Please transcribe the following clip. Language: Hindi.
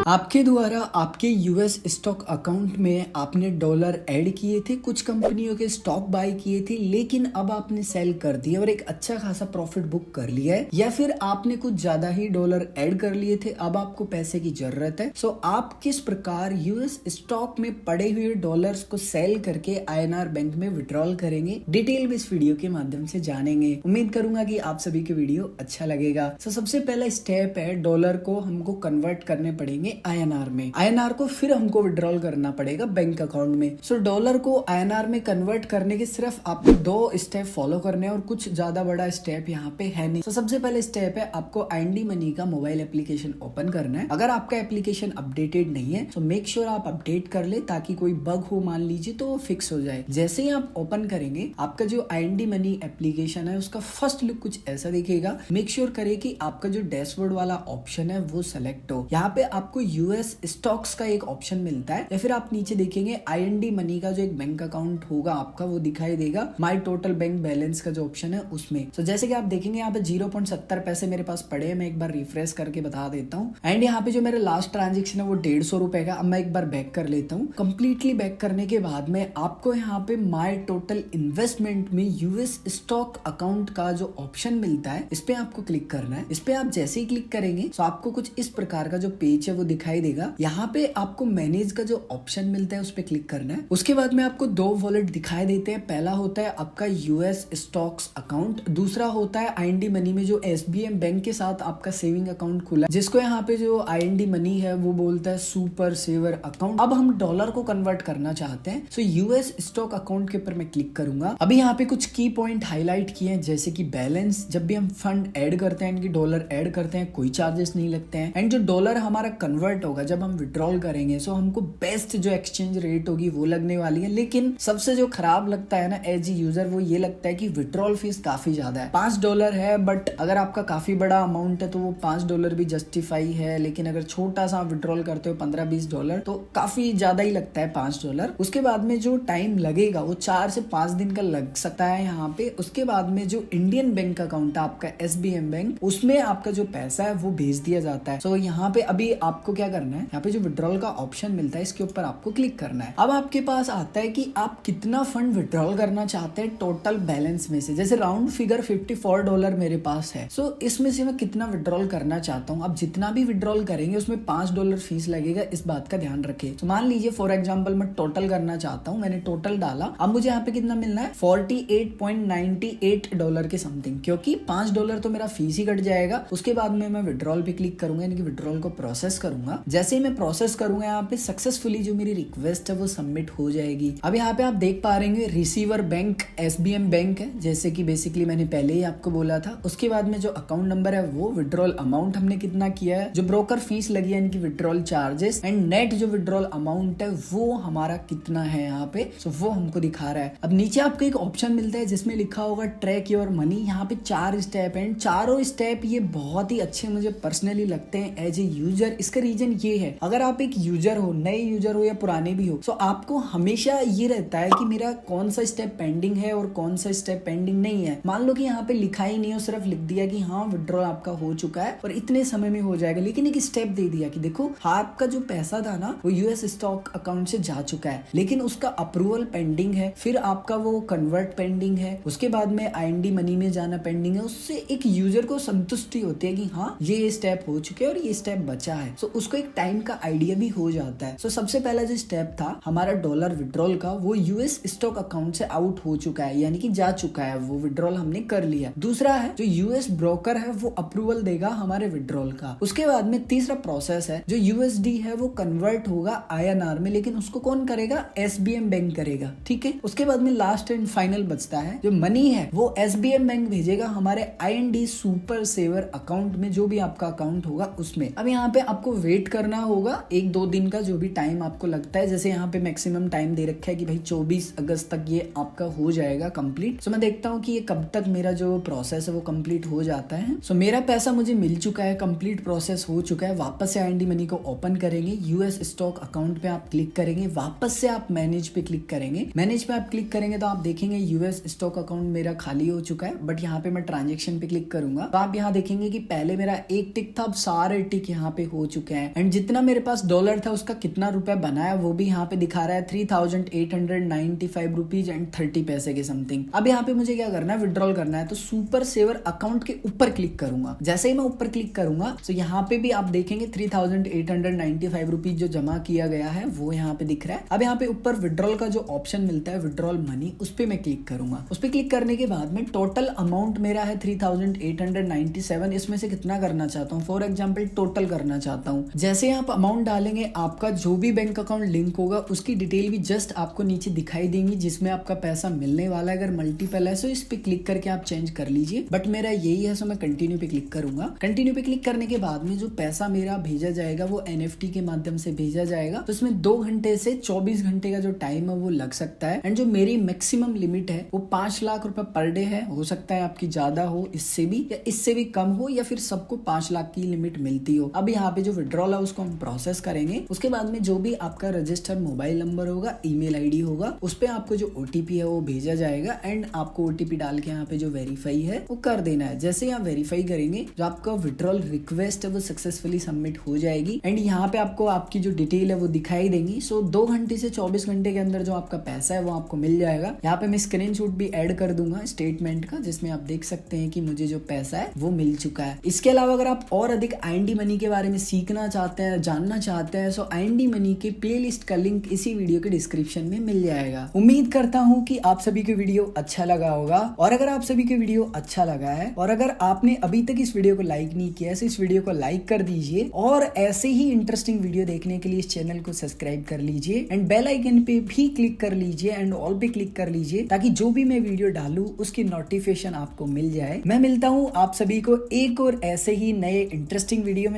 आपके द्वारा आपके यूएस स्टॉक अकाउंट में आपने डॉलर ऐड किए थे, कुछ कंपनियों के स्टॉक बाय किए थे, लेकिन अब आपने सेल कर दिए और एक अच्छा खासा प्रॉफिट बुक कर लिया है, या फिर आपने कुछ ज्यादा ही डॉलर ऐड कर लिए थे, अब आपको पैसे की जरूरत है। सो आप किस प्रकार यूएस स्टॉक में पड़े हुए डॉलर्स को सेल करके आईएनआर बैंक में विड्रॉल करेंगे, डिटेल में इस वीडियो के माध्यम से जानेंगे। उम्मीद करूंगा कि आप सभी को वीडियो अच्छा लगेगा। सबसे पहला स्टेप है, डॉलर को हमको कन्वर्ट करने पड़ेंगे आईएनआर में। आईएनआर को फिर हमको विड्रॉल करना पड़ेगा बैंक अकाउंट में। सो डॉलर को आईएनआर में कन्वर्ट करने के सिर्फ आपको 2 स्टेप फॉलो करने हैं और कुछ ज्यादा बड़ा स्टेप यहाँ पे है नहीं। सबसे पहले स्टेप है, आपको आईएनडी मनी का मोबाइल एप्लीकेशन ओपन करना है। अगर आपका एप्लीकेशन अपडेटेड नहीं है तो मेक श्योर आप अपडेट कर ले, ताकि कोई बग हो मान लीजिए तो वो फिक्स हो जाए। जैसे ही आप ओपन करेंगे, आपका जो आईएनडी मनी एप्लीकेशन है उसका फर्स्ट लुक कुछ ऐसा दिखेगा। मेक श्योर करें कि आपका जो डैशबोर्ड वाला ऑप्शन है वो सेलेक्ट हो। यहाँ पे आपको यूएस स्टॉक्स का एक ऑप्शन मिलता है, या फिर आप नीचे देखेंगे आईएनडी मनी का जो एक बैंक अकाउंट होगा आपका वो दिखाई देगा। माय टोटल बैंक बैलेंस का जो ऑप्शन है उसमें। तो जैसे कि आप देखेंगे यहाँ पे 0.70 पैसे मेरे पास पड़े हैं। मैं एक बार रिफ्रेश करके बता देता हूँ। एंड यहाँ पे जो मेरा लास्ट ट्रांजेक्शन है वो 150 रुपए का। अब मैं एक बार बैक कर लेता हूँ। कंप्लीटली बैक करने के बाद में आपको यहाँ पे माय टोटल इन्वेस्टमेंट में यूएस स्टॉक अकाउंट का जो ऑप्शन मिलता है, इस पे आपको क्लिक करना है। इस पे आप जैसे ही क्लिक करेंगे तो आपको कुछ इस प्रकार का जो पेज है वो दिखाई देगा। यहाँ पे आपको मैनेज का जो ऑप्शन मिलता है उस पे क्लिक करना है। उसके बाद में आपको 2 वॉलेट दिखाई देते हैं। पहला होता है आपका यूएस स्टॉक्स अकाउंट, दूसरा होता है आईएनडी मनी में जो एसबीएम बैंक के साथ आपका सेविंग अकाउंट खुला है, जिसको यहाँ पे जो आईएनडी मनी है वो बोलता है सुपर सेवर अकाउंट। अब हम डॉलर को कन्वर्ट करना चाहते हैं, सो यूएस स्टॉक अकाउंट के ऊपर मैं क्लिक करूंगा। अभी यहाँ पे कुछ की पॉइंट हाईलाइट किए हैं, जैसे कि बैलेंस। जब भी हम फंड ऐड करते हैं, इनकी डॉलर ऐड करते हैं, कोई चार्जेस नहीं लगते हैं। एंड जो डॉलर हमारा कन्वर्ट होगा जब हम विड्रॉल करेंगे, सो हमको बेस्ट जो एक्सचेंज रेट होगी वो लगने वाली है। लेकिन सबसे जो खराब लगता है ना एज ए यूजर, वो ये लगता है कि विड्रॉल फीस काफी ज्यादा है। $5 है, बट अगर आपका काफी बड़ा अमाउंट है तो वो $5 भी जस्टिफाई है। लेकिन अगर छोटा सा विड्रॉल करते हो $15-20 तो काफी ज्यादा ही लगता है $5। उसके बाद में जो टाइम लगेगा वो 4 से 5 दिन का लग सकता है यहाँ पे। उसके बाद में जो इंडियन बैंक अकाउंट है आपका एसबीएम बैंक, उसमें आपका जो पैसा है वो भेज दिया जाता है। सो यहाँ पे अभी आपको क्या करना है, यहाँ पे जो विड्रॉल का ऑप्शन मिलता है इसके ऊपर आपको क्लिक करना है। अब आपके पास आता है कि आप कितना फंड विड्रॉल करना चाहते हैं टोटल बैलेंस में से। जैसे राउंड फिगर $54 मेरे पास है, सो इसमें से मैं कितना विड्रॉल करना चाहता हूँ। अब जितना भी विड्रॉल करेंगे उसमें $5 फीस लगेगा, इस बात का ध्यान रखें। तो मान लीजिए फॉर एग्जाम्पल मैं टोटल करना चाहता हूँ, मैंने टोटल डाला। अब मुझे यहाँ पे कितना मिलना है, $48.98 के समथिंग, क्योंकि $5 तो मेरा फीस ही कट जाएगा। उसके बाद में मैं विड्रॉल पे क्लिक करूंगा, यानी कि विड्रॉल को प्रोसेस करूंगा। जैसे ही मैं प्रोसेस करूंगा, यहाँ पे सक्सेसफुली जो मेरी रिक्वेस्ट है वो सबमिट हो जाएगी। अब यहाँ पे आप देख पा रहे हैं रिसीवर बैंक एसबीएम बैंक है, जैसे कि बेसिकली मैंने पहले ही आपको बोला था। उसके बाद में जो अकाउंट नंबर है वो, विड्रॉल अमाउंट हमने कितना किया है, जो ब्रोकर फीस लगी है इनकी विड्रॉल चार्जेस, एंड नेट जो विड्रॉल अमाउंट है वो हमारा कितना है यहाँ पे, सो वो हमको दिखा रहा है। अब नीचे आपको एक ऑप्शन मिलता है जिसमें लिखा होगा ट्रैक योर मनी। यहाँ पे 4 स्टेप है, चारों स्टेप ये बहुत ही अच्छे मुझे पर्सनली लगते हैं एज ए यूजर। इसका रीजन ये है, अगर आप एक यूजर हो, नए यूजर हो या पुराने भी हो, तो आपको हमेशा ये रहता है कि मेरा कौन सा स्टेप पेंडिंग है और कौन सा स्टेप पेंडिंग नहीं है। मान लो कि यहाँ पे लिखा ही नहीं हो, सिर्फ लिख दिया कि हाँ विड्रॉल आपका हो चुका है और इतने समय में हो जाएगा, लेकिन एक स्टेप दे दिया कि देखो आपका जो पैसा था ना वो यूएस स्टॉक अकाउंट से जा चुका है, लेकिन उसका अप्रूवल पेंडिंग है, फिर आपका वो कन्वर्ट पेंडिंग है, उसके बाद में आईएनडी मनी में जाना पेंडिंग है। उससे एक यूजर को संतुष्टि होती है कि हाँ ये स्टेप हो चुके हैं और ये स्टेप बचा है। सो उसको एक टाइम का आइडिया भी हो जाता है। सो सबसे पहला जो स्टेप था हमारा डॉलर विड्रॉल का, वो यूएस स्टॉक अकाउंट से आउट हो चुका है, यानी कि जा चुका है, वो विड्रॉल हमने कर लिया। दूसरा है जो यूएस ब्रोकर है वो अप्रूवल देगा हमारे विड्रॉल का। उसके बाद में तीसरा प्रोसेस है, जो यूएसडी है वो कन्वर्ट होगा आईएनआर में, लेकिन उसको कौन करेगा, एसबीएम बैंक करेगा, ठीक है। उसके बाद में लास्ट एंड फाइनल बचता है, जो मनी है वो एसबीएम बैंक भेजेगा हमारे आईएनडी सुपर सेवर अकाउंट में, जो भी आपका अकाउंट होगा उसमें। अब यहाँ पे आपको वेट करना होगा 1-2 दिन का, जो भी टाइम आपको लगता है। जैसे यहाँ पे मैक्सिमम टाइम दे रखा है कि भाई 24 अगस्त तक ये आपका हो जाएगा कंप्लीट। सो मैं देखता हूँ कि ये कब तक मेरा जो प्रोसेस है वो कंप्लीट हो जाता है। सो मेरा पैसा मुझे मिल चुका है, कंप्लीट प्रोसेस हो चुका है। वापस से आईएनडी मनी को ओपन करेंगे, यूएस स्टॉक अकाउंट पे आप क्लिक करेंगे, वापस से आप मैनेज पे क्लिक करेंगे। मैनेज पे आप क्लिक करेंगे तो आप देखेंगे यूएस स्टॉक अकाउंट मेरा खाली हो चुका है, बट यहाँ पे मैं ट्रांजेक्शन पे क्लिक करूंगा तो आप यहाँ देखेंगे कि पहले मेरा एक टिक था, अब सारे टिक यहाँ पे हो चुके चुके हैं एंड जितना मेरे पास डॉलर था उसका कितना रुपए बना है वो भी यहाँ पे दिखा रहा है 3895 रुपीज एंड 30 पैसे के समथिंग। अब यहाँ पे मुझे क्या करना है, विड्रॉल करना है, तो सुपर सेवर अकाउंट के ऊपर क्लिक करूंगा। जैसे ही मैं ऊपर क्लिक करूंगा तो यहाँ पे भी आप देखेंगे 3895 रुपीज जो जमा किया गया है वो यहाँ पे दिख रहा है। अब यहाँ पे ऊपर विड्रॉल का जो ऑप्शन मिलता है विड्रॉल मनी, उस पे मैं क्लिक करूंगा। उस पे क्लिक करने के बाद में टोटल अमाउंट मेरा है 3897, इसमें से कितना करना चाहता हूँ, फॉर एग्जाम्पल टोटल करना चाहता हूँ। जैसे आप अमाउंट डालेंगे आपका जो भी बैंक अकाउंट लिंक होगा उसकी डिटेल भी जस्ट आपको नीचे दिखाई देंगी जिसमें आपका पैसा मिलने वाला है। अगर मल्टीपल है तो इस पे क्लिक करके आप चेंज कर लीजिए, बट मेरा यही है, सो मैं कंटिन्यू पे क्लिक करूंगा। कंटिन्यू पे क्लिक करने के बाद में जो पैसा मेरा भेजा जाएगा वो NFT के माध्यम से भेजा जाएगा। तो इसमें 2 घंटे से 24 घंटे का जो टाइम है वो लग सकता है एंड जो मेरी मैक्सिमम लिमिट है वो 5 लाख रुपए पर डे है। हो सकता है आपकी ज्यादा हो इससे भी या इससे भी कम हो या फिर सबको 5 लाख की लिमिट मिलती हो। अब यहाँ पे जो विड्रॉल है उसको हम प्रोसेस करेंगे। उसके बाद में जो भी आपका रजिस्टर्ड मोबाइल नंबर होगा, ईमेल आईडी होगा, उस पे आपको जो OTP है वो भेजा जाएगा एंड आपको OTP डाल के यहाँ पे जो वेरीफाई है वो कर देना है। जैसे यहाँ वेरीफाई करेंगे जो आपका विड्रॉल रिक्वेस्ट है वो सक्सेसफुली सबमिट हो जाएगी एंड यहाँ पे आपको आपकी जो डिटेल है वो दिखाई देंगी। सो 2 घंटे से 24 घंटे के अंदर जो आपका पैसा है वो आपको मिल जाएगा। यहाँ पे मैं स्क्रीनशॉट भी ऐड कर दूंगा स्टेटमेंट का, जिसमें आप देख सकते हैं कि मुझे जो पैसा है वो मिल चुका है। इसके अलावा अगर आप और अधिक IND मनी के बारे में सीखना चाहते हैं, जानना चाहते हैं, सो IND मनी के प्लेलिस्ट का लिंक इसी वीडियो के डिस्क्रिप्शन में मिल जाएगा। उम्मीद करता हूँ कि आप सभी को वीडियो अच्छा लगा होगा और अगर आप सभी को वीडियो अच्छा लगा है और अगर आपने अभी तक इस वीडियो को लाइक नहीं किया है तो इस वीडियो को लाइक कर दीजिए और ऐसे ही इंटरेस्टिंग वीडियो देखने के लिए इस चैनल को सब्सक्राइब कर लीजिए एंड बेल आइकन पे भी क्लिक कर लीजिए एंड ऑल पे क्लिक कर लीजिए ताकि जो भी मैं वीडियो डालूं उसकी नोटिफिकेशन आपको मिल जाए। मैं मिलता हूँ आप सभी को एक और ऐसे ही नए इंटरेस्टिंग वीडियो में।